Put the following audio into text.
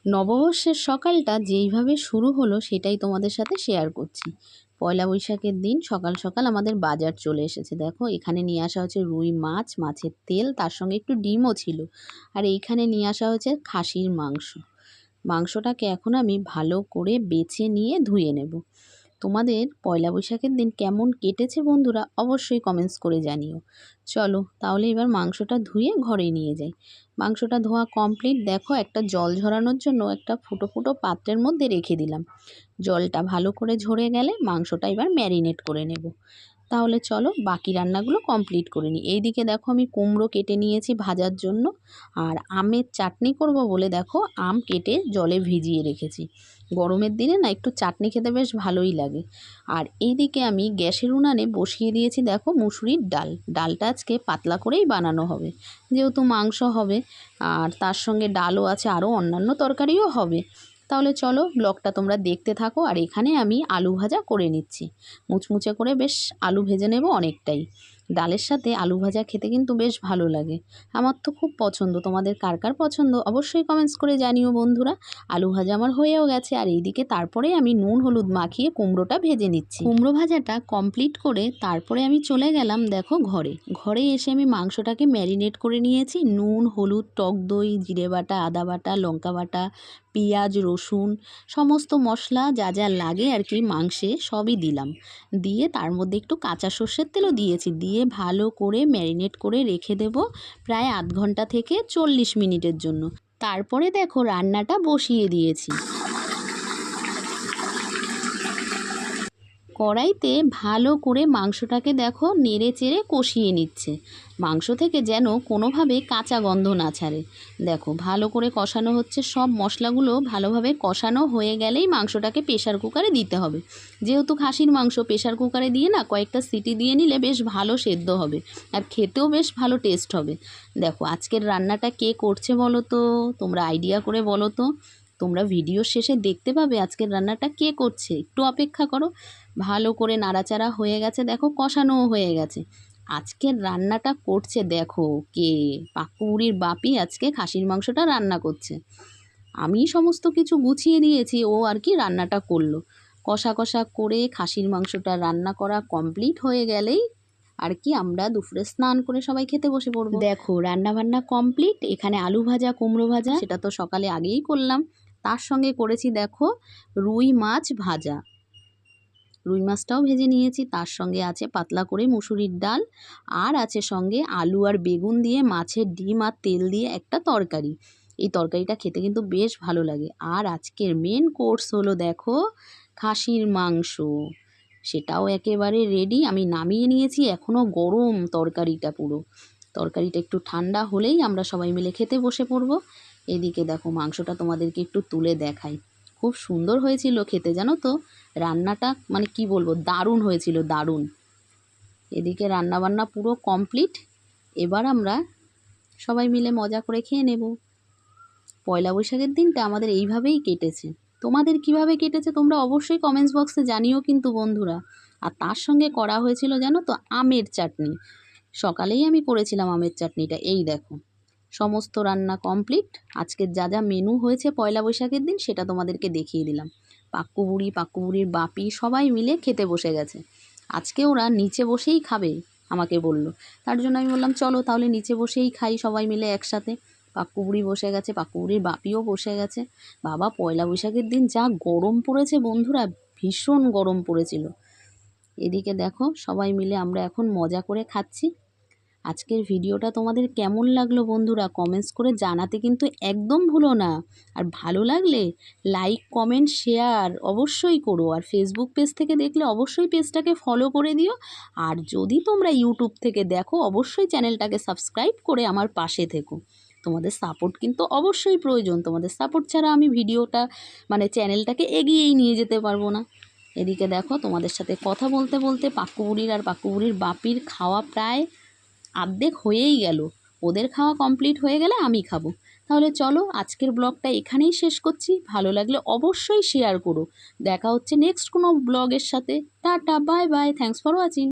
নববর্ষের সকালটা যেইভাবে শুরু হলো সেটাই তোমাদের সাথে শেয়ার করছি। পয়লা বৈশাখের দিন সকাল সকাল আমাদের বাজার চলে এসেছে। দেখো এখানে নিয়ে আসা হচ্ছে রুই মাছ, মাছের তেল, তার সঙ্গে একটু ডিমও ছিল। আর এইখানে নিয়ে আসা হচ্ছে খাসির মাংস। মাংসটাকে এখন আমি ভালো করে বেছে নিয়ে ধুয়ে নেব। তোমাদের পয়লা বৈশাখের দিন কেমন কেটেছে বন্ধুরা অবশ্যই কমেন্টস করে জানিও। চলো তাহলে এবার মাংসটা ধুয়ে ঘরে নিয়ে যাই। মাংসটা ধোয়া কমপ্লিট। দেখো একটা জল ঝরানোর জন্য একটা ফুটো ফুটো পাত্রের মধ্যে রেখে দিলাম। জলটা ভালো করে ঝরে গেলে মাংসটা এবার ম্যারিনেট করে নেব। তাহলে চলো বাকি রান্নাগুলো কমপ্লিট করে নিই। এইদিকে দেখো আমি কুমড়ো কেটে নিয়েছি ভাজার জন্য, আর আমের চাটনি করব বলে দেখো আম কেটে জলে ভিজিয়ে রেখেছি। গরমের দিনে না একটু চাটনি খেতে বেশ ভালোই লাগে। আর এইদিকে আমি গ্যাসের উনানে বসিয়ে দিয়েছি দেখো মুসুরির ডাল। ডালটা আজকে পাতলা করেই বানানো হবে, যেহেতু মাংস হবে আর তার সঙ্গে ডালও আছে, আরও অন্যান্য তরকারিও হবে। তাহলে চলো ব্লগটা তোমরা দেখতে থাকো। আর এখানে আমি আলু ভাজা করে নিচ্ছি, মুচমুচে করে বেশ আলু ভেজে নেব অনেকটাই। ডালের সাথে আলু ভাজা খেতে কিন্তু বেশ ভালো লাগে, আমার তো খুব পছন্দ। তোমাদের কার কার পছন্দ অবশ্যই কমেন্টস করে জানিও বন্ধুরা। আলু ভাজা আমার হয়েও গেছে, আর এইদিকে তারপরে আমি নুন হলুদ মাখিয়ে কুমড়োটা ভেজে নিচ্ছি। কুমড়ো ভাজাটা কমপ্লিট করে তারপরে আমি চলে গেলাম দেখো ঘরে এসে আমি মাংসটাকে ম্যারিনেট করে নিয়েছি। নুন হলুদ টক দই জিরে বাটা আদা বাটা লঙ্কা বাটা পেঁয়াজ রসুন সমস্ত মশলা যা যা লাগে আর কি মাংসে সবই দিলাম। দিয়ে তার মধ্যে একটু কাঁচা সর্ষের তেলও দিয়েছি, দিয়ে ভালো করে ম্যারিনেট করে রেখে দেব প্রায় আধ ঘন্টা থেকে 40 মিনিটের জন্য। তারপরে দেখো রান্নাটা বসিয়ে দিয়েছি। কড়াইতে ভালো করে মাংসটাকে দেখো নেড়ে চেড়ে কষিয়ে নিচ্ছে, মাংস থেকে যেন কোনোভাবে কাঁচা গন্ধ না ছাড়ে। দেখো ভালো করে কষানো হচ্ছে, সব মশলাগুলো ভালোভাবে কষানো হয়ে গেলেই মাংসটাকে প্রেশার কুকারে দিতে হবে। যেহেতু খাসির মাংস প্রেশার কুকারে দিয়ে না কয়েকটা সিটি দিয়ে নিলে বেশ ভালো সেদ্ধ হবে, আর খেতেও বেশ ভালো টেস্ট হবে। দেখো আজকের রান্নাটা কে করছে বলো তো, তোমরা আইডিয়া করে বলো তো। তোমরা ভিডিওর শেষে দেখতে পাবে আজকের রান্নাটা কে করছে, একটু অপেক্ষা করো। ভালো করে নাড়াচাড়া হয়ে গেছে, দেখো কষানোও হয়ে গেছে। আজকের রান্নাটা করছে দেখো কে, পাকুড়ির বাপি আজকে খাসির মাংসটা রান্না করছে। আমি সমস্ত কিছু গুছিয়ে দিয়েছি, ও আর কি রান্নাটা করলো। কষা কষা করে খাসির মাংসটা রান্না করা কমপ্লিট হয়ে গেলেই আর কি আমরা দুপুরে স্নান করে সবাই খেতে বসে পড়বো। দেখো রান্না বান্না কমপ্লিট। এখানে আলু ভাজা কুমড়ো ভাজা সেটা তো সকালে আগেই করলাম, তার সঙ্গে করেছি দেখো রুই মাছ ভাজা। রুই মাছটাও ভেজে নিয়েছি, তার সঙ্গে আছে পাতলা করে মুসুরির ডাল, আর আছে সঙ্গে আলু আর বেগুন দিয়ে মাছের ডিম আর তেল দিয়ে একটা তরকারি। এই তরকারিটা খেতে কিন্তু বেশ ভালো লাগে। আর আজকের মেন কোর্স হলো দেখো খাসির মাংস, সেটাও একেবারে রেডি। আমি নামিয়ে নিয়েছি, এখনও গরম তরকারিটা পুরো। তরকারিটা একটু ঠান্ডা হলেই আমরা সবাই মিলে খেতে বসে পড়বো। এদিকে দেখো মাংসটা তোমাদেরকে একটু তুলে দেখাই, খুব সুন্দর হয়েছিল খেতে জানো তো। রান্নাটা মানে কি বলবো, দারুণ হয়েছিল দারুণ। এদিকে রান্নাবান্না পুরো কমপ্লিট, এবার আমরা সবাই মিলে মজা করে খেয়ে নেব। পয়লা বৈশাখের দিনটা আমাদের এইভাবেই কেটেছে। তোমাদের কিভাবে কেটেছে তোমরা অবশ্যই কমেন্টস বক্সে জানিও কিন্তু বন্ধুরা। আর তার সঙ্গে করা হয়েছিল জানো তো আমের চাটনি, সকালেই আমি করেছিলাম আমের চাটনিটা। এই দেখো সমস্ত রান্না কমপ্লিট। আজকের যা যা মেনু হয়েছে পয়লা বৈশাখের দিন সেটা তোমাদেরকে দেখিয়ে দিলাম। পাক্কু বুড়ির বাপি সবাই মিলে খেতে বসে গেছে। আজকে ওরা নিচে বসেই খাবে আমাকে বলল, তার জন্য আমি বললাম চলো তাহলে নিচে বসেই খাই সবাই মিলে একসাথে। পাক্কু বুড়ি বসে গেছে, পাক্কু বুড়ির বাপিও বসে গেছে। বাবা পয়লা বৈশাখের দিন যা গরম পড়েছে বন্ধুরা, ভীষণ গরম পড়েছিল। এদিকে দেখো সবাই মিলে আমরা এখন মজা করে খাচ্ছি। আজকের ভিডিওটা তোমাদের কেমন লাগলো বন্ধুরা কমেন্টস করে জানাতে কিন্তু একদম ভুলো না। আর ভালো লাগলে লাইক কমেন্ট শেয়ার অবশ্যই করো। আর ফেসবুক পেজ থেকে দেখলে অবশ্যই পেজটাকে ফলো করে দিও। আর যদি তোমরা ইউটিউব থেকে দেখো অবশ্যই চ্যানেলটাকে সাবস্ক্রাইব করে আমার পাশে থেকো। তোমাদের সাপোর্ট কিন্তু অবশ্যই প্রয়োজন, তোমাদের সাপোর্ট ছাড়া আমি ভিডিওটা মানে চ্যানেলটাকে এগিয়েই নিয়ে যেতে পারবো না। এদিকে দেখো তোমাদের সাথে কথা বলতে বলতে পাক্কু বুড়ির আর পাক্কু বুড়ির বাপির খাওয়া প্রায় আর্ধেক হয়েই গেল। ওদের খাওয়া কমপ্লিট হয়ে গেলে আমি খাবো। তাহলে চলো আজকের ব্লগটা এখানেই শেষ করছি। ভালো লাগলে অবশ্যই শেয়ার করো। দেখা হচ্ছে নেক্সট কোনো ব্লগের সাথে। Tata bye bye, thanks for watching.